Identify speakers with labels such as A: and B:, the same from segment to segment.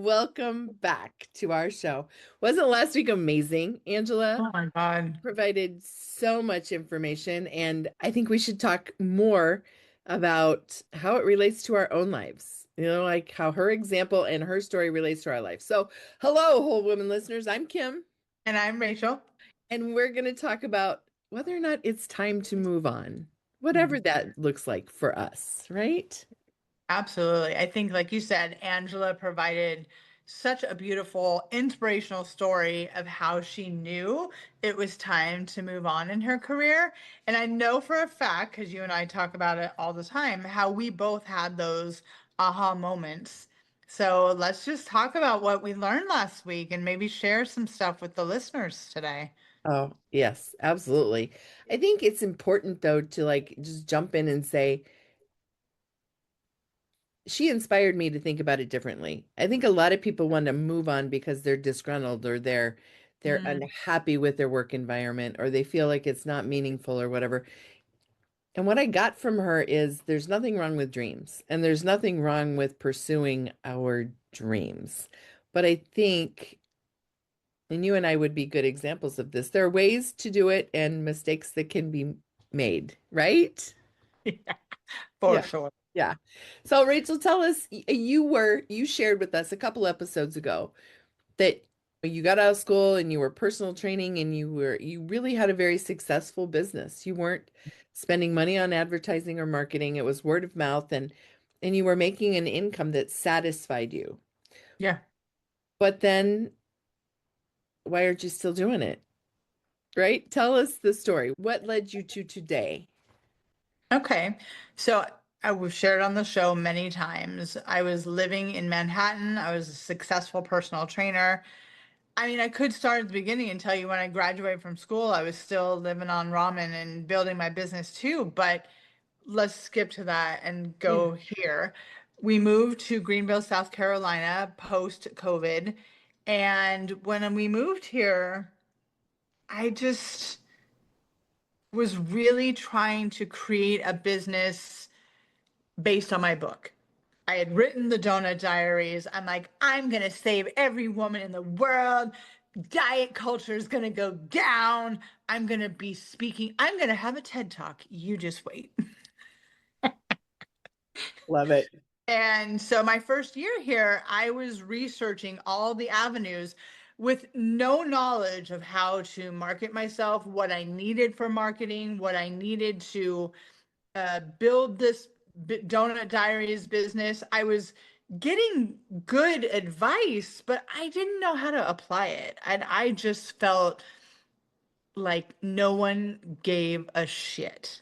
A: Welcome back to our show. Wasn't last week amazing, Angela?
B: Oh my God.
A: Provided so much information, and I think we should talk more about how it relates to our own lives. Like how her example and her story relates to our life. So, hello, whole woman listeners. I'm Kim,
B: And I'm Rachel.
A: and we're going to talk about whether or not it's time to move on, whatever
B: Mhm.
A: that looks like for us, right?
B: Absolutely. I think, like you said, Angela provided such a beautiful, inspirational story of how she knew it was time to move on in her career. And I know for a fact, because you and I talk about it all the time, how we both had those aha moments. So let's just talk about what we learned last week and maybe share some stuff with the listeners today.
A: Oh, yes, absolutely. I think it's important though to like just jump in and say she inspired me to think about it differently. I think a lot of people want to move on because they're disgruntled or they're
B: Mm,
A: unhappy with their work environment or they feel like it's not meaningful or whatever. And what I got from her is there's nothing wrong with dreams and there's nothing wrong with pursuing our dreams. But I think, and you and I would be good examples of this, there are ways to do it and mistakes that can be made, right?
B: yeah, for
A: Yeah.
B: sure.
A: Yeah. So Rachel, tell us you shared with us a couple episodes ago that you got out of school and you were personal training and you really had a very successful business. You weren't spending money on advertising or marketing. It was word of mouth and you were making an income that satisfied you.
B: Yeah.
A: But then why aren't you still doing it? Right? Tell us the story. What led you to today?
B: Okay. So I was shared on the show many times. I was living in Manhattan. I was a successful personal trainer. I mean, I could start at the beginning and tell you when I graduated from school, I was still living on ramen and building my business too. But let's skip to that and
A: Yeah.
B: go here. We moved to Greenville, South Carolina post COVID. And when we moved here, I just was really trying to create a business based on my book. I had written the Donut Diaries. I'm like, I'm going to save every woman in the world. Diet culture is going to go down. I'm going to be speaking. I'm going to have a TED Talk. You just wait.
A: Love it.
B: And so my first year here, I was researching all the avenues with no knowledge of how to market myself, what I needed for marketing, what I needed to build this Donut Diaries business. I was getting good advice, but I didn't know how to apply it. And I just felt like no one gave a shit.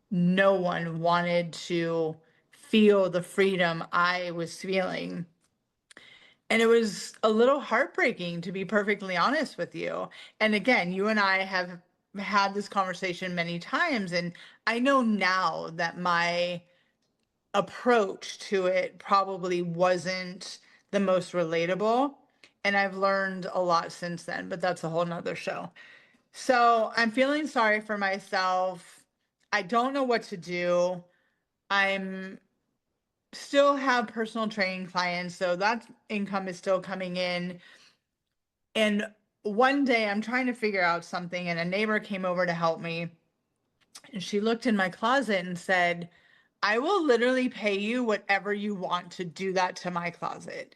B: No one wanted to feel the freedom I was feeling. And it was a little heartbreaking, to be perfectly honest with you. And again, you and I have had this conversation many times, and I know now that my approach to it probably wasn't the most relatable. And I've learned a lot since then, but that's a whole nother show. So I'm feeling sorry for myself. I don't know what to do. I'm still have personal training clients, so that income is still coming in. And one day I'm trying to figure out something, and a neighbor came over to help me. And she looked in my closet and said, I will literally pay you whatever you want to do that to my closet.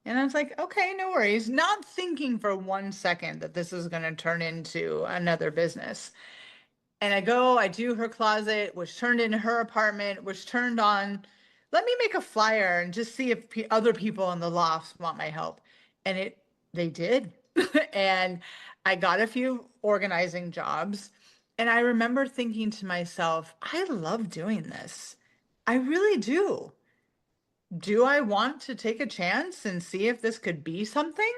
B: And I was like, okay, no worries. Not thinking for 1 second that this is going to turn into another business. And I do her closet, which turned into her apartment, which turned on, let me make a flyer and just see if other people in the lofts want my help. And they did. And I got a few organizing jobs. And I remember thinking to myself, I love doing this. I really do. Do I want to take a chance and see if this could be something?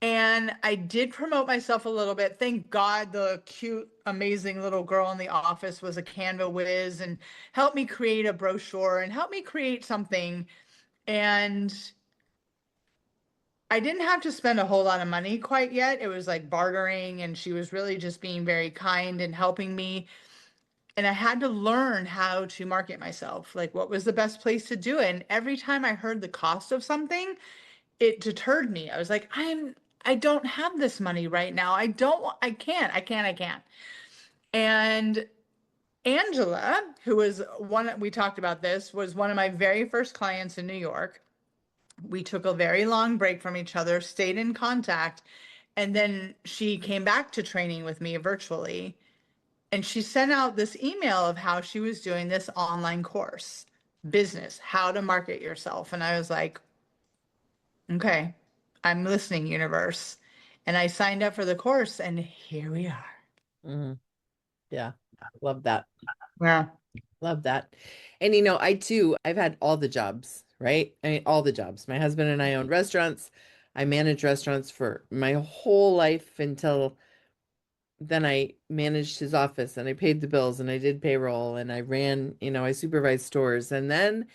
B: And I did promote myself a little bit. Thank God the cute, amazing little girl in the office was a Canva whiz and helped me create a brochure and helped me create something. And I didn't have to spend a whole lot of money quite yet. It was like bartering, and she was really just being very kind and helping me. And I had to learn how to market myself, like what was the best place to do it. And every time I heard the cost of something, it deterred me. I was like, I don't have this money right now. I can't. And Angela, who was one, we talked about this, was one of my very first clients in New York. We took a very long break from each other, stayed in contact, and then she came back to training with me virtually. And she sent out this email of how she was doing this online course, business, how to market yourself. And I was like, okay, I'm listening, universe. And I signed up for the course, and here we are.
A: Mhm. Yeah. Love that.
B: Yeah.
A: Love that. And I too, I've had all the jobs, right? I mean, all the jobs. My husband and I owned restaurants. I managed restaurants for my whole life until then I managed his office and I paid the bills and I did payroll and I ran, I supervised stores. And then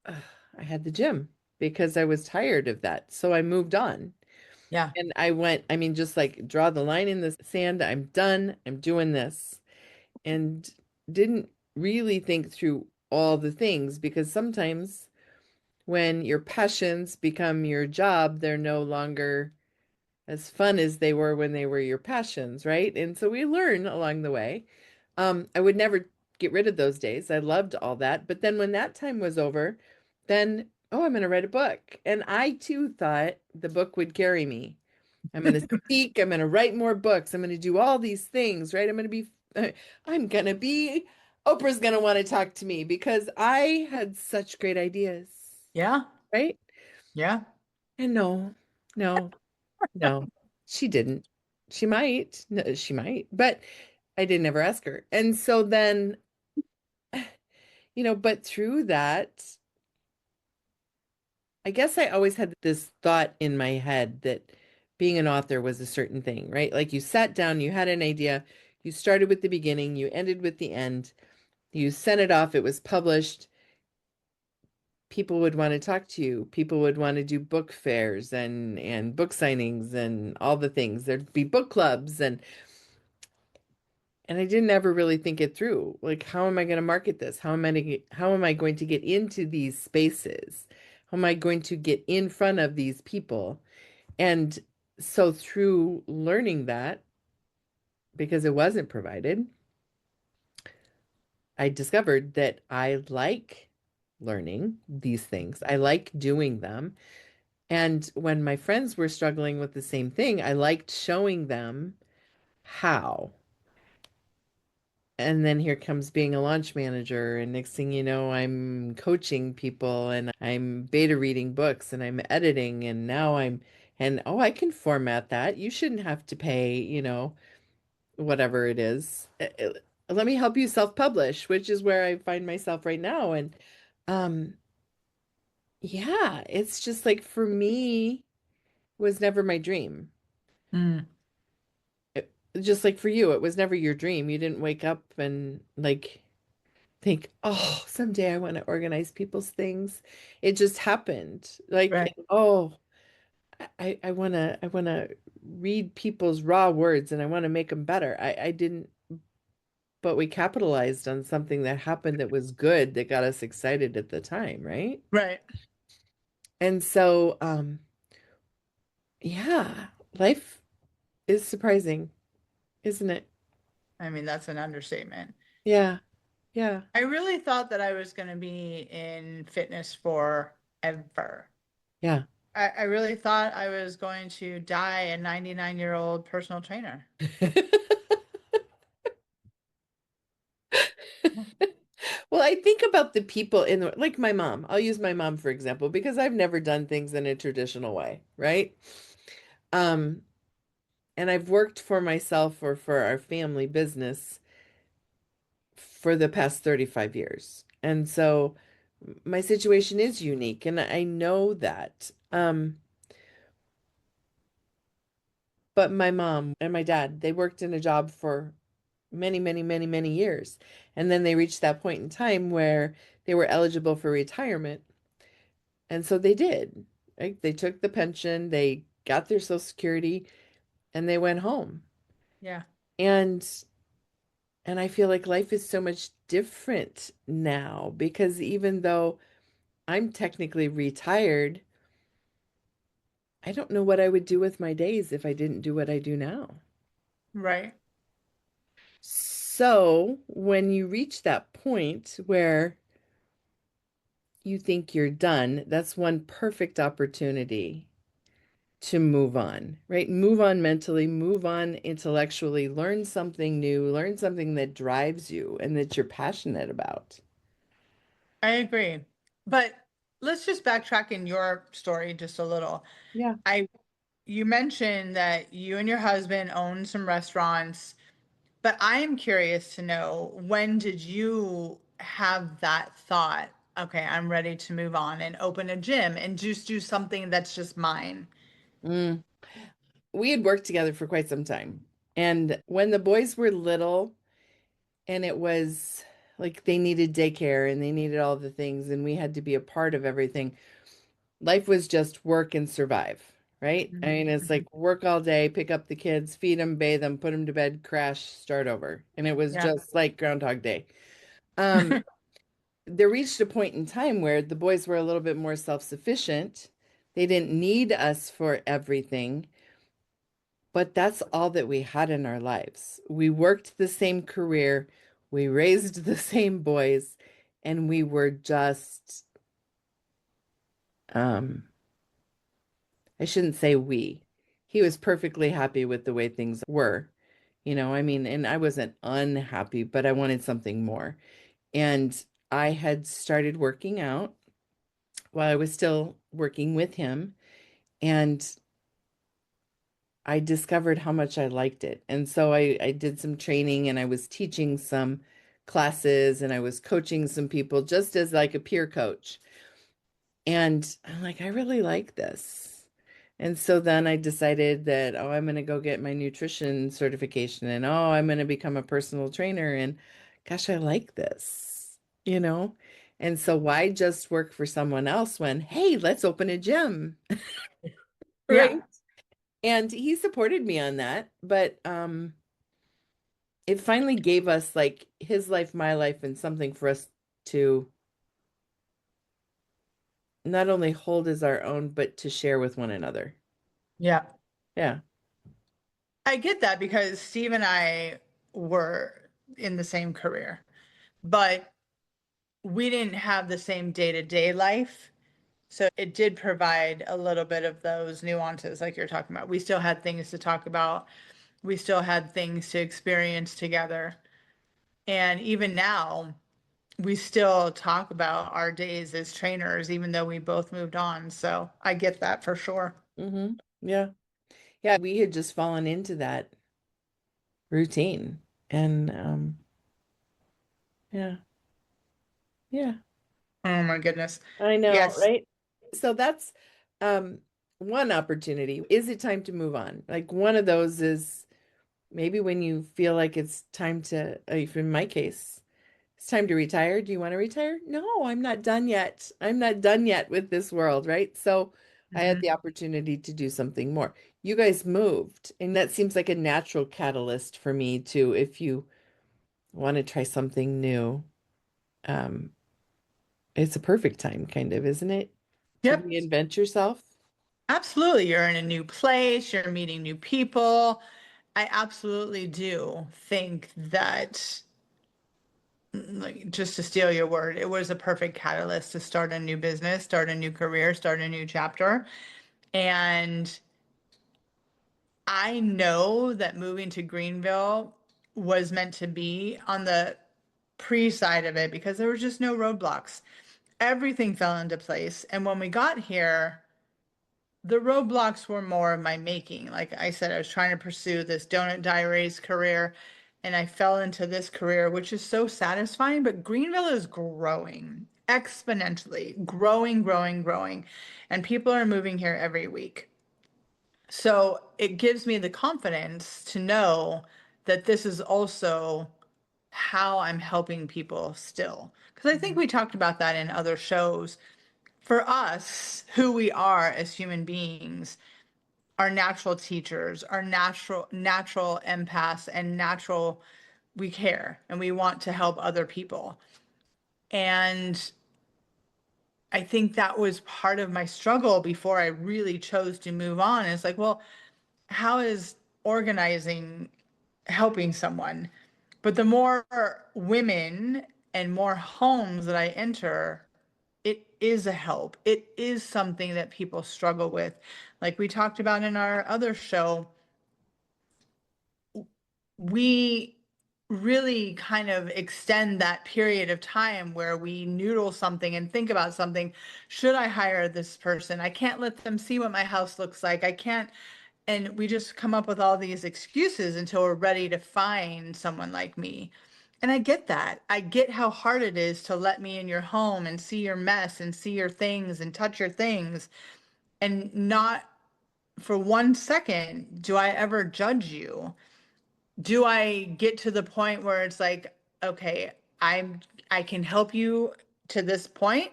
A: uh, I had the gym because I was tired of that. So I moved on.
B: Yeah.
A: And I went, I mean, just like draw the line in the sand. I'm done. I'm doing this. And didn't really think through all the things because sometimes when your passions become your job, they're no longer as fun as they were when they were your passions, right? And so we learn along the way. I would never get rid of those days. I loved all that. But then when that time was over, then, oh, I'm going to write a book. And I too thought the book would carry me. I'm going to speak. I'm going to write more books. I'm going to do all these things, right? I'm going to be, Oprah's going to want to talk to me because I had such great ideas,
B: Yeah.
A: right?
B: Yeah.
A: And no, no, no, she didn't. She might. No, she might, but I didn't ever ask her. And so then, but through that, I guess I always had this thought in my head that being an author was a certain thing, right? Like you sat down, you had an idea, you started with the beginning, you ended with the end, you sent it off, it was published. People would want to talk to you. People would want to do book fairs and book signings and all the things. There'd be book clubs and I didn't ever really think it through. Like, how am I going to market this? How am I going to get into these spaces? How am I going to get in front of these people? And so through learning that, because it wasn't provided, I discovered that I like learning these things. I like doing them. And when my friends were struggling with the same thing, I liked showing them how. And then here comes being a launch manager. And next thing you know, I'm coaching people and I'm beta reading books and I'm editing. And now and oh, I can format that. You shouldn't have to pay, whatever it is. Let me help you self-publish, which is where I find myself right now. And um, yeah, it's just like for me, was never my dream.
B: Mm.
A: It, just like for you, it was never your dream. You didn't wake up and like think, oh, someday I want to organize people's things. It just happened. Like,
B: Right.
A: oh, I wanna read people's raw words and I want to make them better. I didn't, but we capitalized on something that happened that was good that got us excited at the time, right?
B: Right.
A: And so, yeah, life is surprising, isn't it?
B: I mean, that's an understatement.
A: Yeah, yeah,
B: I really thought that I was going to be in fitness forever.
A: yeah.
B: I really thought I was going to die a 99-year-old personal trainer.
A: Well, I think about the people like my mom. I'll use my mom for example because I've never done things in a traditional way, right? Um, and I've worked for myself or for our family business for the past 35 years. And so my situation is unique and I know that. But my mom and my dad, they worked in a job for many, many, many, many years. And then they reached that point in time where they were eligible for retirement. And so they did. Right? They took the pension, they got their Social Security, and they went home.
B: Yeah.
A: And I feel like life is so much different now because even though I'm technically retired, I don't know what I would do with my days if I didn't do what I do now.
B: Right.
A: So when you reach that point where you think you're done, that's one perfect opportunity to move on, right? Move on mentally, move on intellectually, learn something new, learn something that drives you and that you're passionate about.
B: I agree. But let's just backtrack in your story just a little.
A: Yeah.
B: I You mentioned that you and your husband own some restaurants, but I am curious to know, when did you have that thought, okay, I'm ready to move on and open a gym and just do something that's just mine?
A: Mm. We had worked together for quite some time. And when the boys were little and it was like they needed daycare and they needed all the things and we had to be a part of everything, life was just work and survive, right? I
B: Mhm,
A: mean, it's
B: mhm.
A: like work all day, pick up the kids, feed them, bathe them, put them to bed, crash, start over. And it was
B: Yeah.
A: just like Groundhog Day. Um, there reached a point in time where the boys were a little bit more self-sufficient. They didn't need us for everything, but that's all that we had in our lives. We worked the same career, we raised the same boys, and we were just, um, I shouldn't say we. He was perfectly happy with the way things were. I mean, and I wasn't unhappy, but I wanted something more. And I had started working out while I was still working with him. And I discovered how much I liked it. And so I did some training and I was teaching some classes and I was coaching some people just as like a peer coach. And I'm like, I really like this. And so then I decided that, oh, I'm going to go get my nutrition certification and oh, I'm going to become a personal trainer. And gosh, I like this, you know? And so why just work for someone else when, hey, let's open a gym,
B: Yeah.
A: right? And he supported me on that, but it finally gave us like his life, my life, and something for us to not only hold as our own, but to share with one another.
B: Yeah.
A: Yeah.
B: I get that because Steve and I were in the same career, but we didn't have the same day-to-day life. So it did provide a little bit of those nuances like you're talking about. We still had things to talk about. We still had things to experience together. And even now, we still talk about our days as trainers, even though we both moved on. So I get that for sure.
A: Yeah. Yeah. We had just fallen into that routine. And yeah. Yeah.
B: Oh my goodness.
A: I know,
B: Yes.
A: right? So that's um one opportunity. Is it time to move on? Like one of those is maybe when you feel like it's time to, in my case, it's time to retire. Do you want to retire? No, I'm not done yet. I'm not done yet with this world, right? So I had
B: Mhm.
A: the opportunity to do something more. You guys moved, and that seems like a natural catalyst for me too. If you want to try something new, um, it's a perfect time, kind of, isn't it? To
B: Yep.
A: reinvent yourself.
B: Absolutely. You're in a new place, you're meeting new people. I absolutely do think that, like, just to steal your word, it was a perfect catalyst to start a new business, start a new career, start a new chapter. And I know that moving to Greenville was meant to be on the pre side of it because there were just no roadblocks. Everything fell into place. And when we got here, the roadblocks were more of my making. Like I said, I was trying to pursue this donut diaries career and I fell into this career, which is so satisfying. But Greenville is growing exponentially, growing, growing, growing. And people are moving here every week. So it gives me the confidence to know that this is also how I'm helping people still. Because I think we talked about that in other shows. For us, who we are as human beings, our natural teachers, our natural empaths and natural, we care and we want to help other people. And I think that was part of my struggle before I really chose to move on. It's like, well, how is organizing helping someone? But the more women and more homes that I enter, it is a help. It is something that people struggle with. Like we talked about in our other show, we really kind of extend that period of time where we noodle something and think about something. Should I hire this person? I can't let them see what my house looks like. I can't. And we just come up with all these excuses until we're ready to find someone like me. And I get that. I get how hard it is to let me in your home and see your mess and see your things and touch your things, and not for 1 second do I ever judge you. Do I get to the point where it's like, okay, I can help you to this point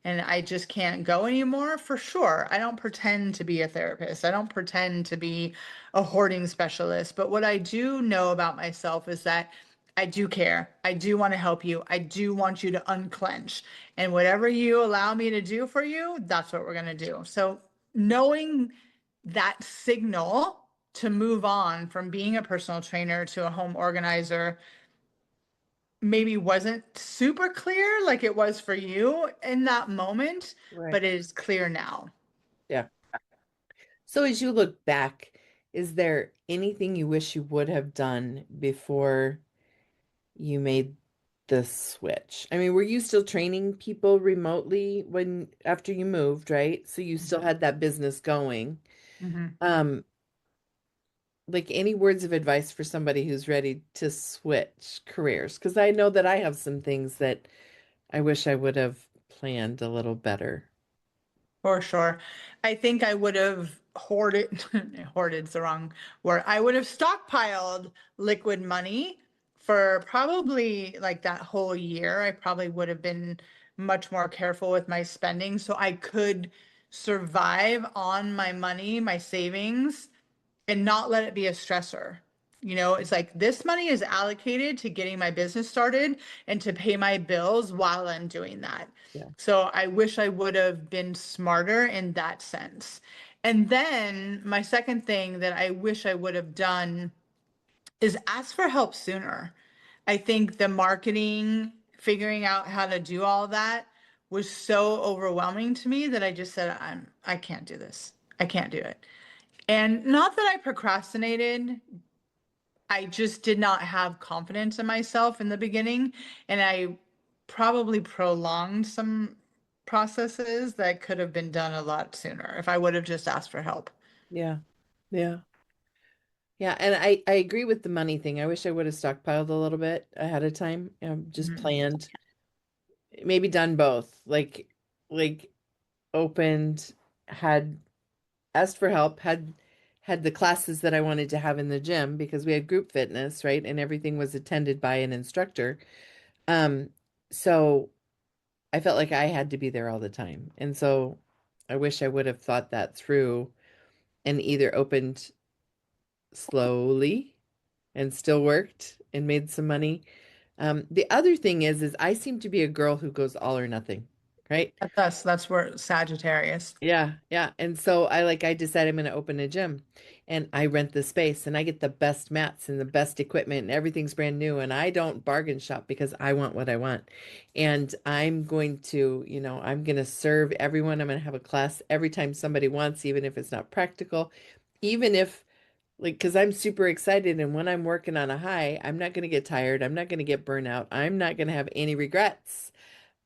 B: and I just can't go anymore? For sure. I don't pretend to be a therapist. I don't pretend to be a hoarding specialist. But what I do know about myself is that I do care. I do want to help you. I do want you to unclench. And whatever you allow me to do for you, that's what we're going to do. So knowing that signal to move on from being a personal trainer to a home organizer maybe wasn't super clear like it was for you in that moment,
A: Right.
B: but it is clear now.
A: Yeah. So as you look back, is there anything you wish you would have done before you made the switch? I mean, were you still training people remotely when after you moved, right? So you still had that business going.
B: Mhm.
A: Um, like any words of advice for somebody who's ready to switch careers? Because I know that I have some things that I wish I would have planned a little better.
B: For sure. I think I would have hoarded, hoarded's the wrong word. I would have stockpiled liquid money for probably like that whole year. I probably would have been much more careful with my spending so I could survive on my money, my savings, and not let it be a stressor. You know, it's like this money is allocated to getting my business started and to pay my bills while I'm doing that.
A: Yeah.
B: So I wish I would have been smarter in that sense. And then my second thing that I wish I would have done is ask for help sooner. I think the marketing, figuring out how to do all that was so overwhelming to me that I just said, I can't do this. I can't do it. And not that I procrastinated, I just did not have confidence in myself in the beginning. And I probably prolonged some processes that could have been done a lot sooner if I would have just asked for help.
A: Yeah. Yeah. Yeah, and I agree with the money thing. I wish I would have stockpiled a little bit ahead of time, just
B: Mhm.
A: planned, maybe done both. Like opened, had asked for help, had the classes that I wanted to have in the gym because we had group fitness, right? And everything was attended by an instructor. Um, so I felt like I had to be there all the time. And so I wish I would have thought that through and either opened slowly and still worked and made some money. The other thing is I seem to be a girl who goes all or nothing, right?
B: That's us. That's where Sagittarius.
A: Yeah, yeah. And so I decide I'm going to open a gym and I rent the space and I get the best mats and the best equipment and everything's brand new and I don't bargain shop because I want what I want. And I'm going to, I'm going to serve everyone. I'm going to have a class every time somebody wants, even if it's not practical, even if like, because I'm super excited and when I'm working on a high, I'm not going to get tired. I'm not going to get burnout. I'm not going to have any regrets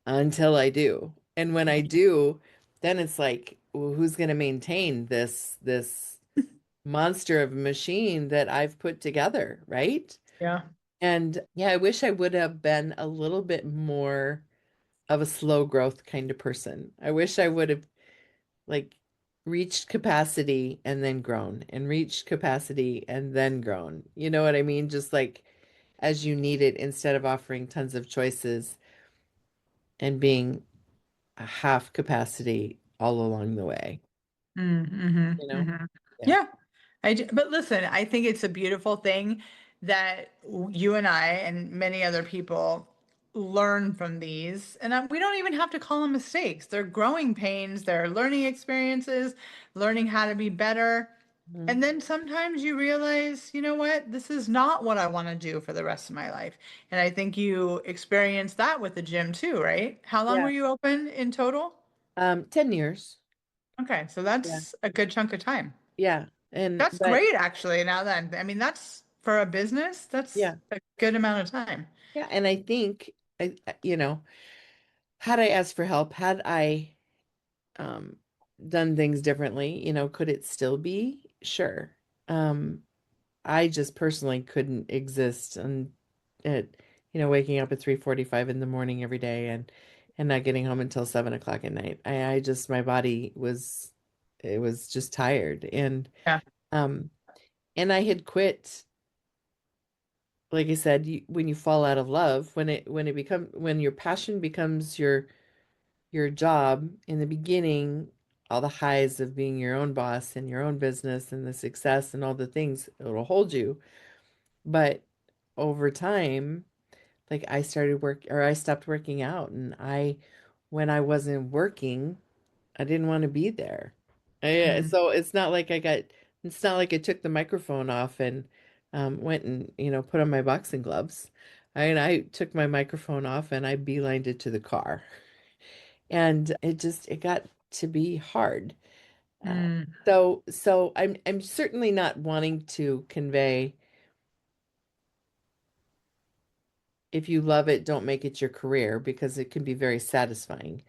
A: until I do. And when I do, then it's like, well, who's going to maintain this monster of a machine that I've put together, right?
B: Yeah.
A: And yeah, I wish I would have been a little bit more of a slow growth kind of person. I wish I would have like reached capacity and then grown and reached capacity and then grown. You know what I mean? Just like as you need it instead of offering tons of choices and being a half capacity all along the way, you
B: Mm-hmm,
A: know?
B: hmm.
A: Yeah.
B: Yeah. But listen, I think it's a beautiful thing that you and I and many other people learn from these. And we don't even have to call them mistakes. They're growing pains, they're learning experiences, learning how to be better.
A: Mhm.
B: And then sometimes you realize, you know what, this is not what I want to do for the rest of my life. And I think you experienced that with the gym too, right? How long
A: Yeah.
B: were you open in total?
A: 10 years.
B: Okay, so
A: Yeah.
B: that's a good chunk of time.
A: Yeah. And,
B: That's
A: but
B: great, actually. Now then, I mean, that's for a business, that's
A: yeah.
B: a good amount of time.
A: Yeah. And I think, had I asked for help, had I um, done things differently, could it still be? Sure. Um, I just personally couldn't exist and at, waking up at 3:45 in the morning every day and not getting home until 7 o'clock at night. I just, my body was, it was just tired.
B: Yeah.
A: Um, and I had quit, like I said, when you fall out of love, when your passion becomes your job in the beginning, all the highs of being your own boss and your own business and the success and all the things, it'll hold you. But over time, like I stopped working out when I wasn't working, I didn't want to be there.
B: Mhm.
A: So it's not like I took the microphone off and went and, put on my boxing gloves. I took my microphone off and I beelined it to the car. And it got to be hard. Uh,
B: Mm,
A: so I'm certainly not wanting to convey if you love it, don't make it your career because it can be very satisfying.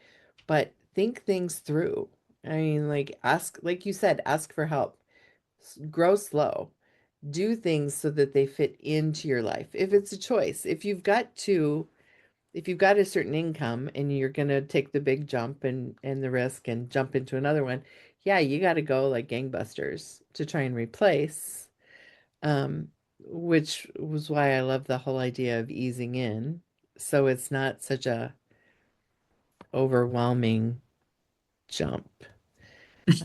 A: But think things through. I mean, like like you said, ask for help. Grow slow. Do things so that they fit into your life. If it's a choice, if you've got a certain income and you're going to take the big jump and the risk and jump into another one, yeah, you got to go like gangbusters to try and replace, which was why I love the whole idea of easing in. So it's not such a overwhelming jump.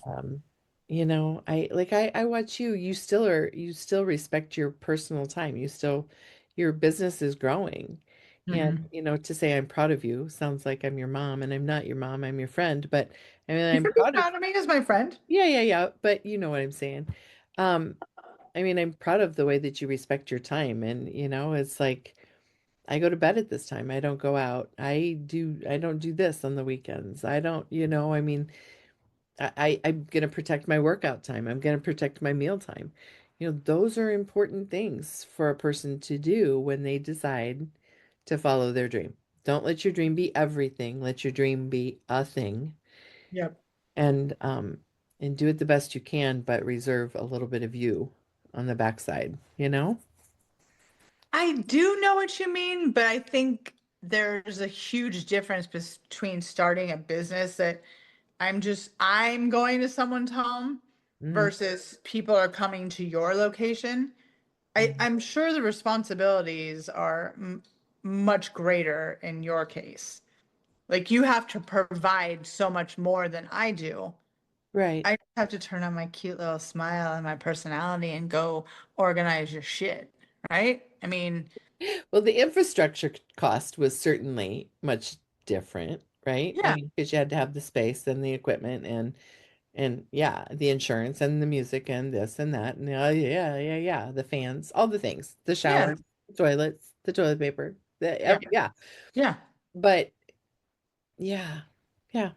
A: Um, I watch you, you still respect your personal time. Your business is growing. And,
B: mhm.
A: to say I'm proud of you sounds like I'm your mom and I'm not your mom, I'm your friend, but I mean,
B: You
A: I'm
B: can be
A: proud of,
B: proud of me as my friend.
A: yeah, yeah, yeah, but you know what I'm saying. Um, I mean, I'm proud of the way that you respect your time and, it's like I go to bed at this time. I don't go out. I don't do this on the weekends. I don't, I mean, I'm going to protect my workout time. I'm going to protect my meal time. Those are important things for a person to do when they decide to follow their dream. Don't let your dream be everything. Let your dream be a thing
B: Yep.
A: and and do it the best you can, but reserve a little bit of you on the backside, you know?
B: I do know what you mean, but I think there's a huge difference between starting a business that I'm going to someone's home
A: Hmm.
B: versus people are coming to your location. I'm sure the responsibilities are m much greater in your case. Like you have to provide so much more than I do.
A: Right.
B: I have to turn on my cute little smile and my personality and go organize your shit, right? I mean,
A: Well, the infrastructure cost was certainly much different, right? I
B: yeah,
A: mean, because you had to have the space and the equipment and yeah, the insurance and the music and this and that and yeah, yeah, yeah, the fans, all the things, the
B: yeah,
A: showers, the toilets, the toilet paper,
B: yeah,
A: yeah.
B: yeah.
A: But yeah, yeah.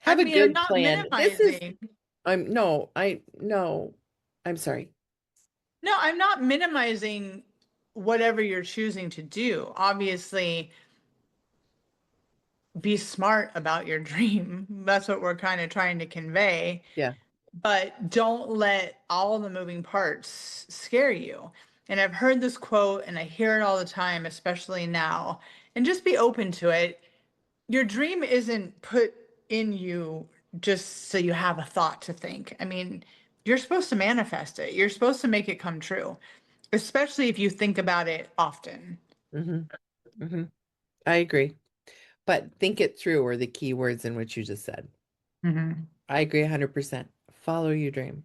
B: I
A: Have a
B: mean, I'm
A: good
B: not
A: plan. This is
B: minimizing.
A: I'm no, I no, I'm sorry.
B: No, I'm not minimizing whatever you're choosing to do. Obviously, be smart about your dream. That's what we're kind of trying to convey.
A: Yeah.
B: But don't let all the moving parts scare you. And I've heard this quote and I hear it all the time, especially now. And just be open to it. Your dream isn't put in you just so you have a thought to think. I mean, you're supposed to manifest it. You're supposed to make it come true, especially if you think about it often.
A: Hmm. Hmm. I agree. But think it through are the key words in what you just said.
B: Hmm.
A: I agree 100%. Follow your dream.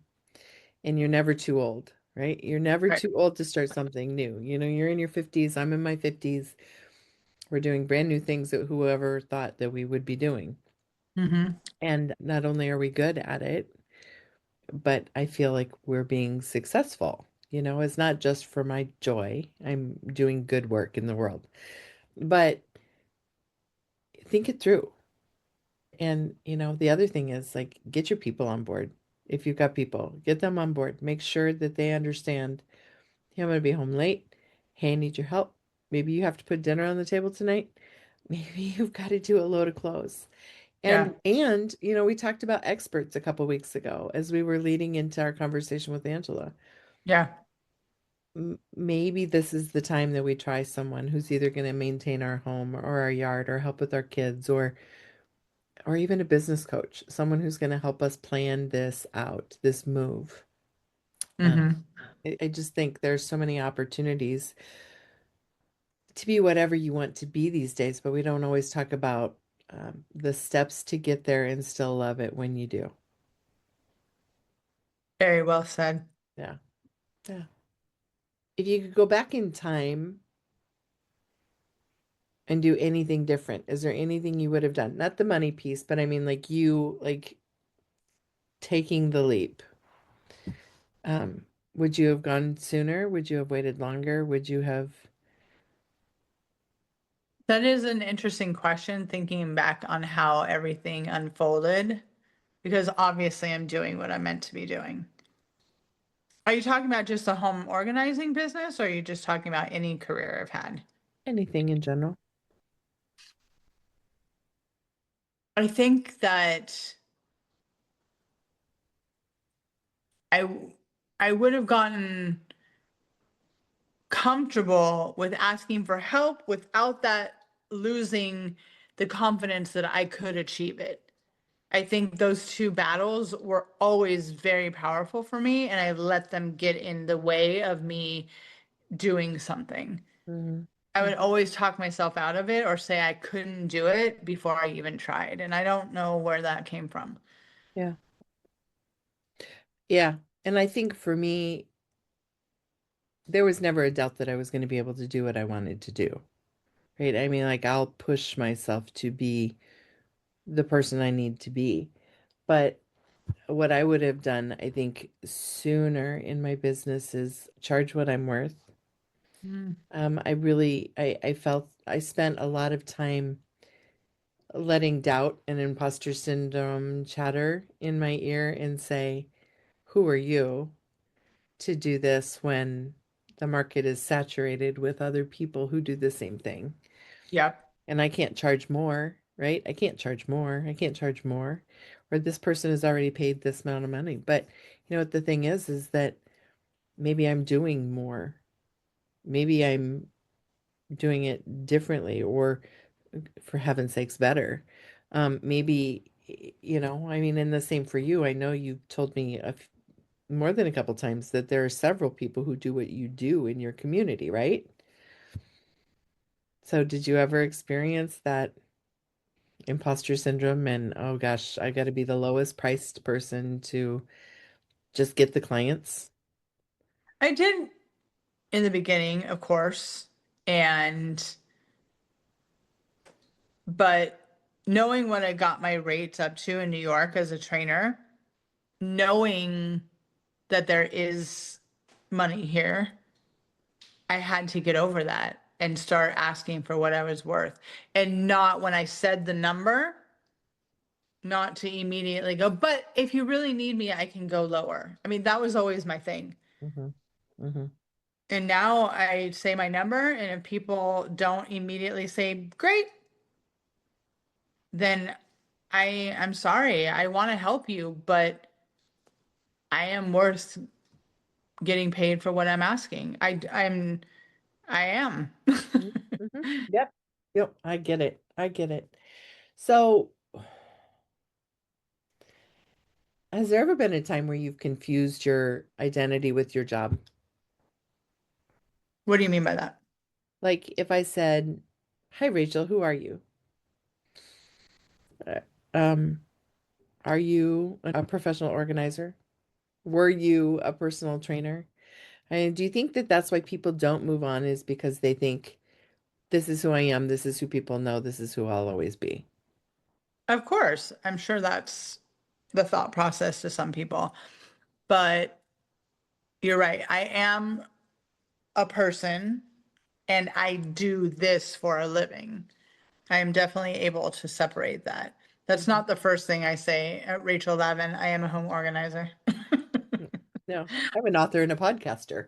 A: And you're never too old, right? You're never
B: Right.
A: too old to start something new. You're in your 50s, I'm in my 50s. We're doing brand new things that whoever thought that we would be doing.
B: Mm-hmm.
A: And not only are we good at it, but I feel like we're being successful. It's not just for my joy. I'm doing good work in the world. But think it through. And, the other thing is like get your people on board. If you've got people, get them on board. Make sure that they understand, hey, I'm going to be home late. Hey, I need your help. Maybe you have to put dinner on the table tonight. Maybe you've got to do a load of clothes.
B: Yeah.
A: And we talked about experts a couple weeks ago as we were leading into our conversation with Angela.
B: Yeah.
A: Maybe this is the time that we try someone who's either going to maintain our home or our yard or help with our kids or even a business coach, someone who's going to help us plan this out, this move. Um,
B: Mm-hmm.
A: I just think there's so many opportunities to be whatever you want to be these days, but we don't always talk about the steps to get there and still love it when you do.
B: Very well said.
A: Yeah. Yeah. If you could go back in time and do anything different, is there anything you would have done? Not the money piece, but I mean like you like taking the leap. Um, would you have gone sooner? Would you have waited longer? Would you have
B: That is an interesting question, thinking back on how everything unfolded, because obviously I'm doing what I'm meant to be doing. Are you talking about just the home organizing business, or are you just talking about any career I've had?
A: anything in general?
B: I think that I I would have gotten comfortable with asking for help without that losing the confidence that I could achieve it. I think those two battles were always very powerful for me, and I let them get in the way of me doing something.
A: Hmm.
B: I would always talk myself out of it or say I couldn't do it before I even tried. And I don't know where that came from.
A: Yeah. Yeah. And I think for me, there was never a doubt that I was going to be able to do what I wanted to do. Right. I mean, like, I'll push myself to be the person I need to be. But what I would have done, I think, sooner in my business is charge what I'm worth.
B: Mm.
A: I felt I spent a lot of time letting doubt and imposter syndrome chatter in my ear and say, who are you to do this when the market is saturated with other people who do the same thing?
B: Yep.
A: And I can't charge more, right? I can't charge more. I can't charge more. Or this person has already paid this amount of money. But you know what the thing is that maybe I'm doing more. Maybe I'm doing it differently or for heaven's sakes better. Maybe, I mean, and the same for you. I know you told me more than a couple times that there are several people who do what you do in your community, right? So did you ever experience that imposter syndrome and oh gosh, I got to be the lowest priced person to just get the clients?
B: I did in the beginning, of course. And, but knowing what I got my rates up to in New York as a trainer, knowing that there is money here, I had to get over that and start asking for what I was worth. And not when I said the number, not to immediately go, but if you really need me, I can go lower. I mean, that was always my thing.
A: Hmm. Hmm.
B: And now I say my number, and if people don't immediately say, great, then I'm sorry. I want to help you, but I am worth getting paid for what I'm asking. I am.
A: Hmm. Yep. Yep. I get it. I get it. So, has there ever been a time where you've confused your identity with your job?
B: What do you mean by that?
A: Like if I said, "Hi Rachel, who are you?" Uh, Um, are you a professional organizer? Were you a personal trainer? And do you think that that's why people don't move on is because they think this is who I am, this is who people know, this is who I'll always be.
B: Of course, I'm sure that's the thought process to some people, but you're right. I am a person and I do this for a living. I am definitely able to separate that. That's
A: Mhm.
B: not the first thing I say. Rachel Lavin, I am a home organizer.
A: No, I'm an author and a podcaster.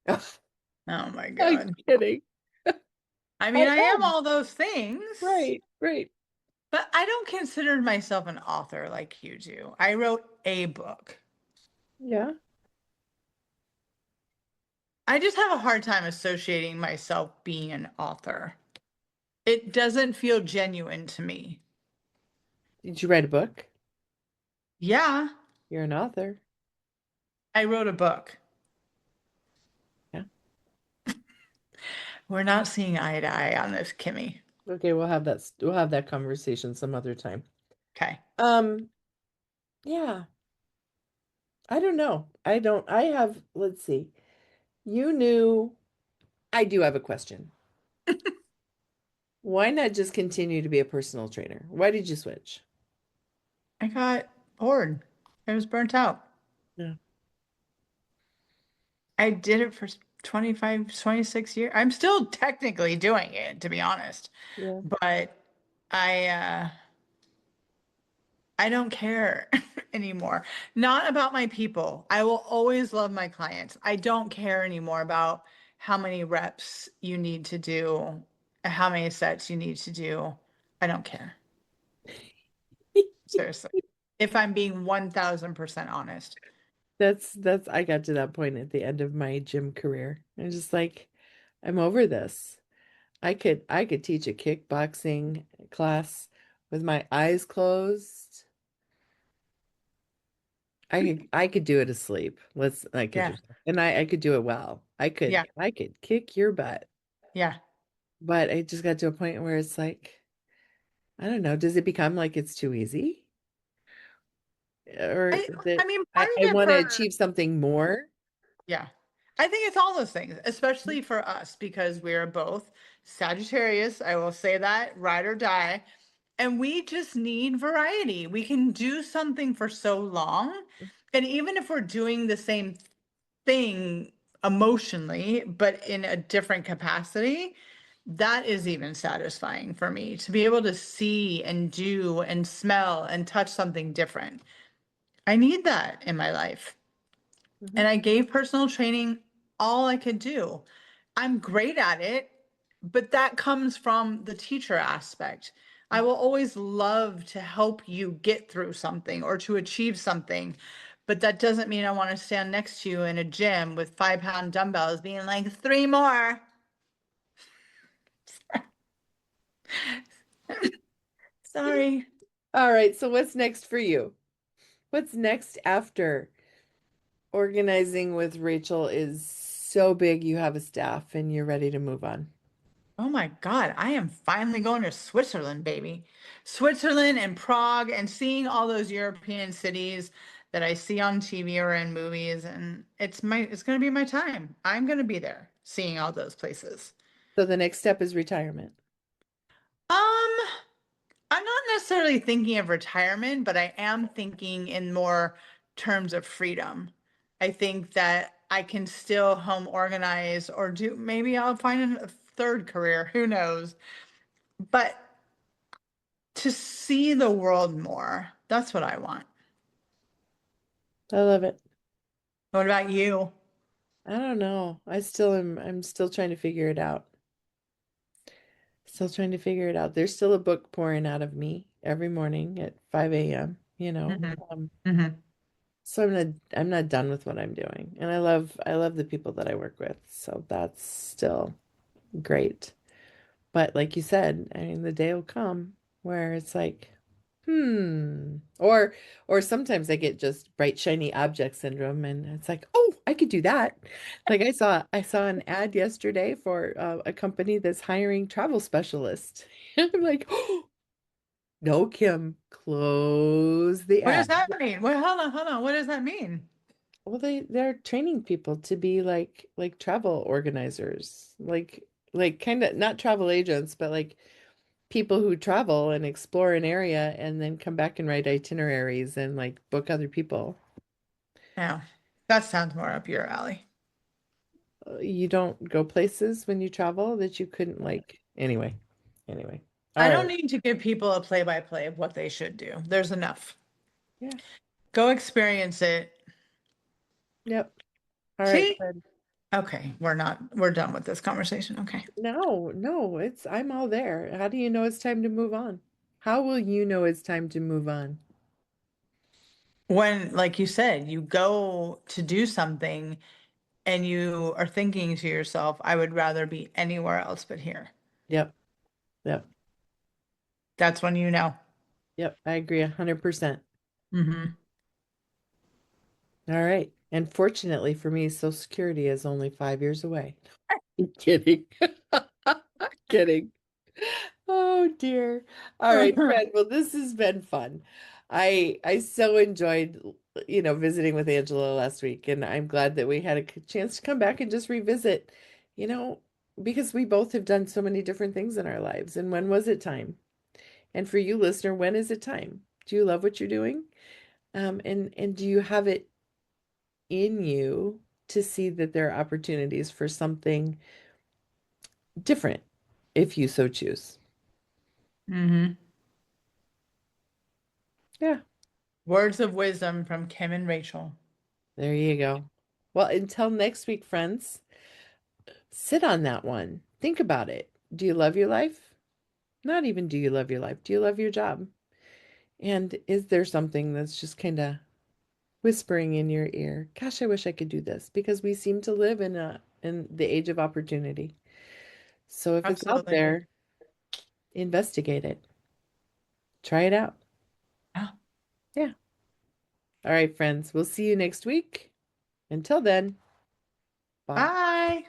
B: Oh my
A: I'm
B: God.
A: kidding.
B: I
A: I
B: mean, I am
A: am.
B: all those things,
A: Right, right.
B: but I don't consider myself an author like you do. I wrote a book.
A: Yeah.
B: I just have a hard time associating myself being an author. It doesn't feel genuine to me.
A: Did you write a book?
B: Yeah,
A: You're an author.
B: I wrote a book.
A: Yeah.
B: We're not seeing eye to eye on this, Kimmy.
A: Okay, we'll have that conversation some other time.
B: Okay.
A: Um, yeah. I don't know. Let's see. You knew I do have a question. Why not just continue to be a personal trainer? Why did you switch?
B: I got bored. I was burnt out.
A: Yeah.
B: I did it for 25, 26 years. I'm still technically doing it, to be honest.
A: Yeah.
B: But I uh I don't care anymore. Not about my people. I will always love my clients. I don't care anymore about how many reps you need to do, how many sets you need to do. I don't care. Seriously. If I'm being 1000% honest.
A: That's I got to that point at the end of my gym career. I'm just like, I'm over this. I could teach a kickboxing class with my eyes closed. I could do it asleep. Let's I could
B: Yeah.
A: just and I could do it well. I
B: Yeah.
A: could I could kick your butt.
B: Yeah.
A: But it just got to a point where it's like, I don't know, does it become like it's too easy? Or
B: I
A: that
B: I mean
A: I,
B: part of
A: I
B: it
A: want to
B: for
A: achieve something more?
B: yeah. I think it's all those things, especially for us because we are both Sagittarius. I will say that, ride or die. And we just need variety. We can do something for so long. And even if we're doing the same thing emotionally, but in a different capacity, that is even satisfying for me to be able to see and do and smell and touch something different. I need that in my life.
A: Mhm.
B: And I gave personal training all I could do. I'm great at it, but that comes from the teacher aspect. I will always love to help you get through something or to achieve something, but that doesn't mean I want to stand next to you in a gym with 5 pound dumbbells being like, three more. Sorry.
A: All right, so what's next for you? What's next after organizing with Rachel is so big you have a staff and you're ready to move on?
B: Oh my God, I am finally going to Switzerland, baby. Switzerland and Prague and seeing all those European cities that I see on TV or in movies. And it's going to be my time. I'm going to be there seeing all those places.
A: So the next step is retirement.
B: Um, I'm not necessarily thinking of retirement, but I am thinking in more terms of freedom. I think that I can still home organize or do, maybe I'll find a third career, who knows? But to see the world more. That's what I want.
A: I love it.
B: What about you?
A: I don't know. I'm still trying to figure it out. Still trying to figure it out. There's still a book pouring out of me every morning at 5 a.m., you know.
B: Hmm. Hmm.
A: So I'm not done with what I'm doing. And I love the people that I work with. So that's still great. But like you said, I mean, the day will come where it's like, hmm. Or sometimes I get just bright, shiny object syndrome and it's like, oh, I could do that. Like I saw an ad yesterday for a company that's hiring travel specialists. I'm like, oh, no, Kim, close the
B: What does
A: ad.
B: that mean? Well, hold on, hold on. What does that mean?
A: Well, they're training people to be like travel organizers. Like like kind of not travel agents, but like people who travel and explore an area and then come back and write itineraries and like book other people.
B: Yeah, that sounds more up your alley.
A: You don't go places when you travel that you couldn't like. Anyway, anyway. All
B: I
A: right.
B: don't need to give people a play-by-play of what they should do. There's enough.
A: Yeah.
B: Go experience it.
A: Yep. All right,
B: See?
A: Fred.
B: Okay, we're done with this conversation. Okay.
A: No, no, I'm all there. How do you know it's time to move on? How will you know it's time to move on?
B: When, like you said, you go to do something and you are thinking to yourself, I would rather be anywhere else but here.
A: Yep. Yep.
B: That's when you know.
A: Yep. I agree 100%.
B: Hmm.
A: All right. And fortunately for me, Social Security is only 5 years away. Kidding. Kidding. Oh dear. All right, Fred. Well, this has been fun. I so enjoyed, visiting with Angela last week, and I'm glad that we had a chance to come back and just revisit, you know, because we both have done so many different things in our lives. And when was it time? And for you, listener, when is it time? Do you love what you're doing? And do you have it in you to see that there are opportunities for something different if you so choose?
B: Hmm.
A: Yeah,
B: Words of wisdom from Kim and Rachel.
A: there you go. Well, until next week, friends, sit on that one. Think about it. Do you love your life? Not even do you love your life? Do you love your job? And is there something that's just kind of whispering in your ear? Gosh, I wish I could do this because we seem to live in the age of opportunity. So if it's out
B: Absolutely.
A: there, investigate it. Try it out.
B: Yeah.
A: Yeah. All right, friends. We'll see you next week. Until then, bye.
B: Bye.